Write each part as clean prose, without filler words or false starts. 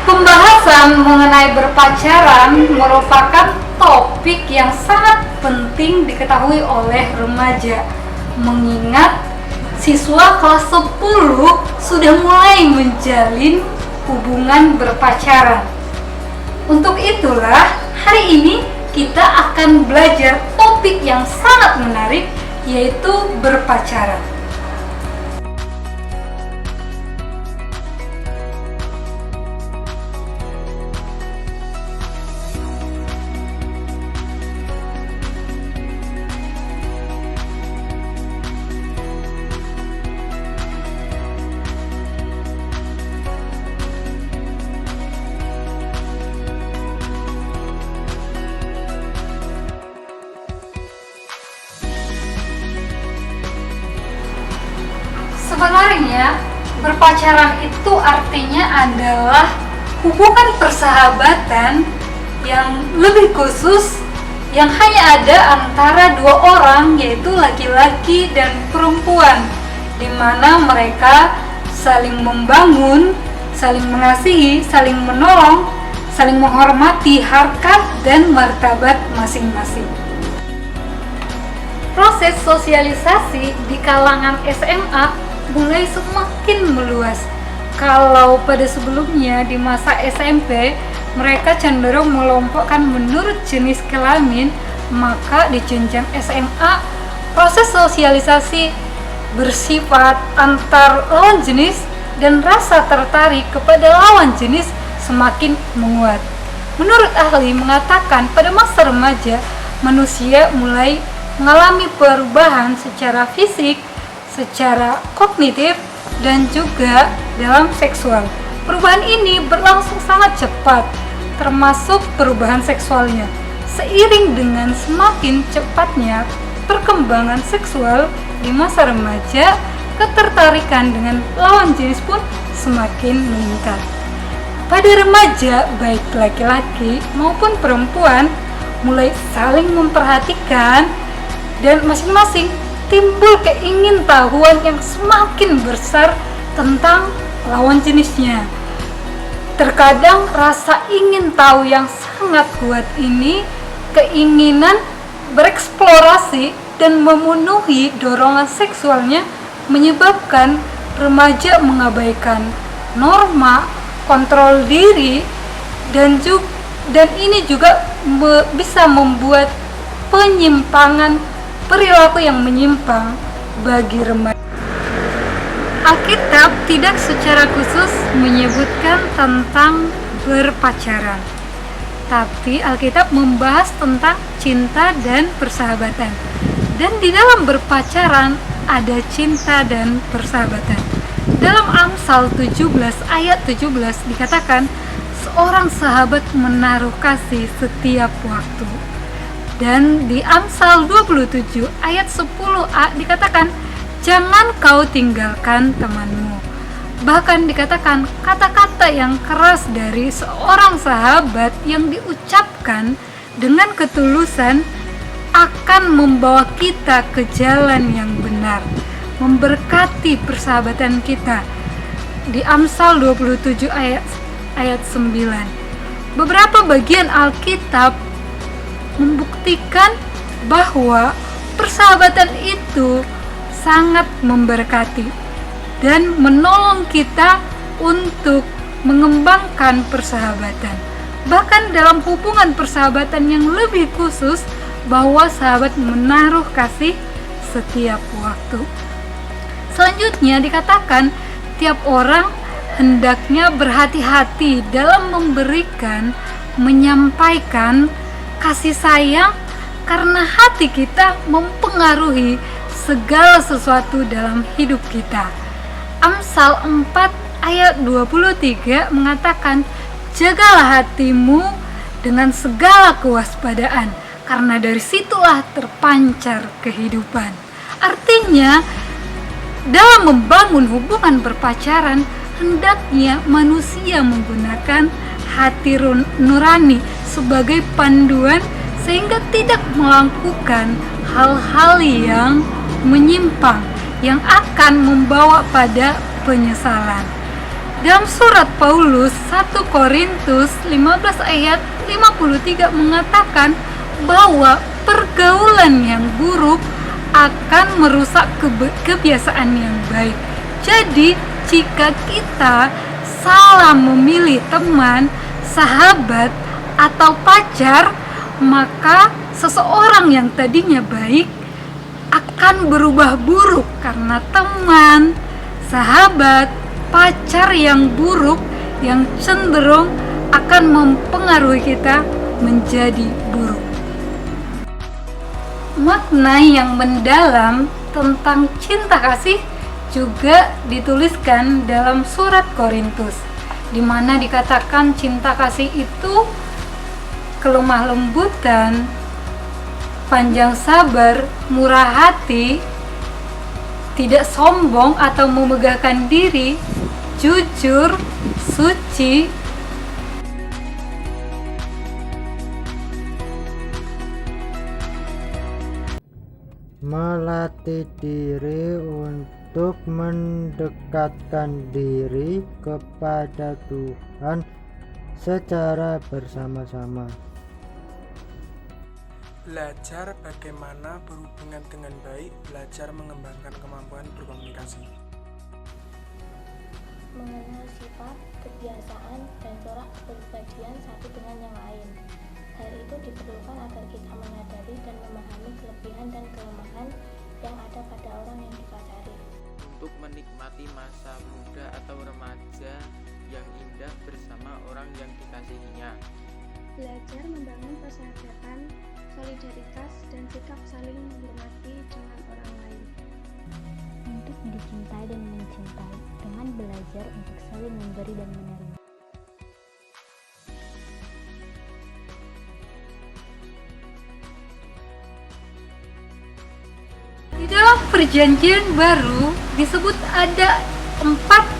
Pembahasan mengenai berpacaran merupakan topik yang sangat penting diketahui oleh remaja, mengingat siswa kelas 10 sudah mulai menjalin hubungan berpacaran. Untuk itulah hari ini kita akan belajar topik yang sangat menarik, yaitu berpacaran. Sebenarnya berpacaran itu artinya adalah hubungan persahabatan yang lebih khusus yang hanya ada antara dua orang, yaitu laki-laki dan perempuan, di mana mereka saling membangun, saling mengasihi, saling menolong, saling menghormati harkat dan martabat masing-masing. Proses sosialisasi di kalangan SMA mulai semakin meluas. Kalau pada sebelumnya di masa SMP mereka cenderung melompokkan menurut jenis kelamin, maka di jenjang SMA proses sosialisasi bersifat antar lawan jenis dan rasa tertarik kepada lawan jenis semakin menguat. Menurut ahli mengatakan pada masa remaja manusia mulai mengalami perubahan secara fisik, secara kognitif, dan juga dalam seksual. Perubahan ini berlangsung sangat cepat, termasuk perubahan seksualnya. Seiring dengan semakin cepatnya perkembangan seksual di masa remaja, ketertarikan dengan lawan jenis pun semakin meningkat. Pada remaja, baik laki-laki maupun perempuan mulai saling memperhatikan dan masing-masing timbul keingintahuan yang semakin besar tentang lawan jenisnya. Terkadang rasa ingin tahu yang sangat kuat ini, keinginan bereksplorasi dan memenuhi dorongan seksualnya, menyebabkan remaja mengabaikan norma, kontrol diri, dan ini juga bisa membuat penyimpangan perilaku yang menyimpang bagi remaja. Alkitab tidak secara khusus menyebutkan tentang berpacaran, tapi Alkitab membahas tentang cinta dan persahabatan. Dan di dalam berpacaran ada cinta dan persahabatan. Dalam Amsal 17 ayat 17 dikatakan, seorang sahabat menaruh kasih setiap waktu. Dan di Amsal 27 ayat 10a dikatakan, jangan kau tinggalkan temanmu. Bahkan dikatakan kata-kata yang keras dari seorang sahabat yang diucapkan dengan ketulusan akan membawa kita ke jalan yang benar, memberkati persahabatan kita. Di Amsal 27 ayat 9. Beberapa bagian Alkitab membuktikan bahwa persahabatan itu sangat memberkati dan menolong kita untuk mengembangkan persahabatan. Bahkan dalam hubungan persahabatan yang lebih khusus, bahwa sahabat menaruh kasih setiap waktu. Selanjutnya dikatakan, tiap orang hendaknya berhati-hati dalam memberikan, menyampaikan kasih sayang, karena hati kita mempengaruhi segala sesuatu dalam hidup kita. Amsal 4 ayat 23 mengatakan, jagalah hatimu dengan segala kewaspadaan, karena dari situlah terpancar kehidupan. Artinya, dalam membangun hubungan berpacaran, hendaknya manusia menggunakan hati nurani sebagai panduan sehingga tidak melakukan hal-hal yang menyimpang yang akan membawa pada penyesalan. Dalam surat Paulus 1 Korintus 15 ayat 53 mengatakan bahwa pergaulan yang buruk akan merusak kebiasaan yang baik. Jadi jika kita salah memilih teman, sahabat, atau pacar, maka seseorang yang tadinya baik akan berubah buruk karena teman, sahabat, pacar yang buruk yang cenderung akan mempengaruhi kita menjadi buruk. Makna yang mendalam tentang cinta kasih juga dituliskan dalam surat Korintus, di mana dikatakan cinta kasih itu kelemah lembutan, panjang sabar, murah hati, tidak sombong atau memegahkan diri, jujur, suci, melatih diri untuk mendekatkan diri kepada Tuhan secara bersama-sama. Belajar bagaimana berhubungan dengan baik, belajar mengembangkan kemampuan berkomunikasi. Mengenal sifat, kebiasaan, dan corak kepribadian satu dengan yang lain. Hal itu diperlukan agar kita menyadari dan memahami kelebihan dan kelemahan yang ada pada orang yang dipacari. Untuk menikmati masa muda atau remaja yang indah bersama orang yang dikasihinya. Belajar membangun persahabatan, solidaritas, dan sikap saling menghormati dengan orang lain. Untuk dicintai dan mencintai dengan belajar untuk saling memberi dan menerima. Di dalam perjanjian baru disebut ada 4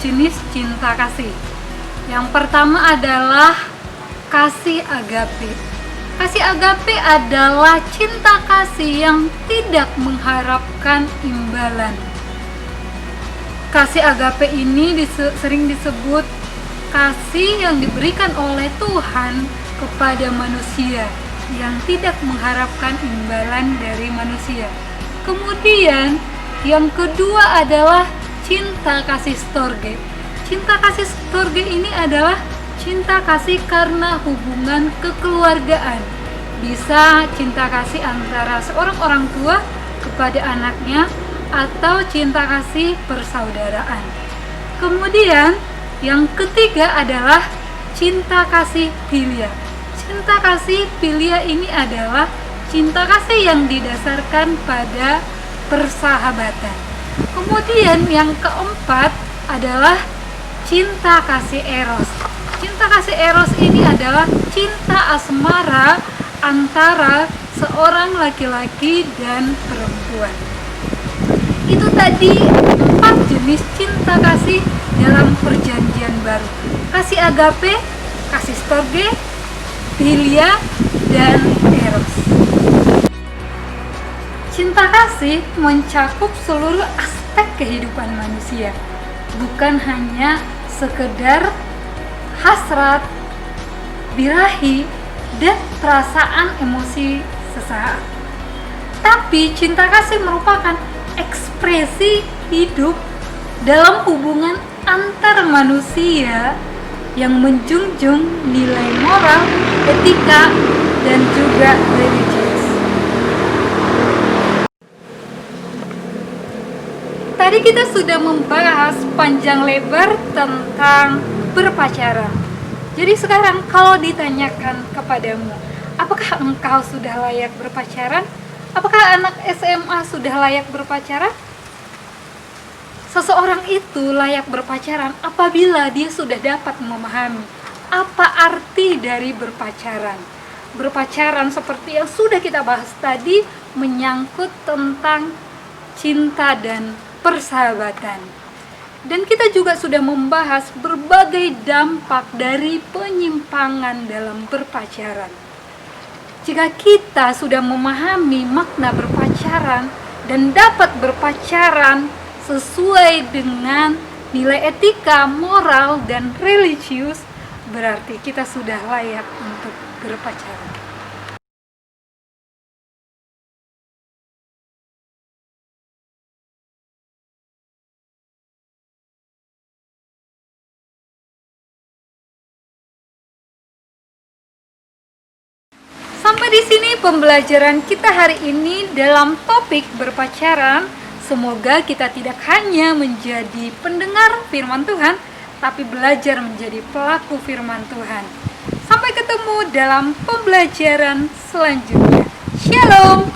jenis cinta kasih. Yang pertama adalah kasih agape. Kasih agape adalah cinta kasih yang tidak mengharapkan imbalan. Kasih agape ini sering disebut kasih yang diberikan oleh Tuhan kepada manusia yang tidak mengharapkan imbalan dari manusia. Kemudian yang kedua adalah cinta kasih storge. Cinta kasih storge ini adalah cinta kasih karena hubungan kekeluargaan. Bisa cinta kasih antara seorang orang tua kepada anaknya atau cinta kasih persaudaraan. Kemudian yang ketiga adalah cinta kasih filia. Cinta kasih filia ini adalah cinta kasih yang didasarkan pada persahabatan. Kemudian yang keempat adalah cinta kasih eros. Cinta kasih eros ini adalah cinta asmara antara seorang laki-laki dan perempuan. Itu tadi 4 jenis cinta kasih dalam perjanjian baru. Kasih agape, kasih storge, filia, dan eros. Cinta kasih mencakup seluruh aspek kehidupan manusia, bukan hanya sekedar hasrat, birahi, dan perasaan emosi sesaat. Tapi cinta kasih merupakan ekspresi hidup dalam hubungan antar manusia yang menjunjung nilai moral, etika, dan juga religius. Tadi kita sudah membahas panjang lebar tentang berpacaran. Jadi sekarang kalau ditanyakan kepadamu, apakah engkau sudah layak berpacaran? Apakah anak SMA sudah layak berpacaran? Seseorang itu layak berpacaran apabila dia sudah dapat memahami apa arti dari berpacaran. Berpacaran seperti yang sudah kita bahas tadi menyangkut tentang cinta dan persahabatan. Dan kita juga sudah membahas berbagai dampak dari penyimpangan dalam berpacaran. Jika kita sudah memahami makna berpacaran dan dapat berpacaran sesuai dengan nilai etika, moral, dan religius, berarti kita sudah layak untuk berpacaran. Sampai di sini pembelajaran kita hari ini dalam topik berpacaran. Semoga kita tidak hanya menjadi pendengar firman Tuhan, tapi belajar menjadi pelaku firman Tuhan. Sampai ketemu dalam pembelajaran selanjutnya. Shalom.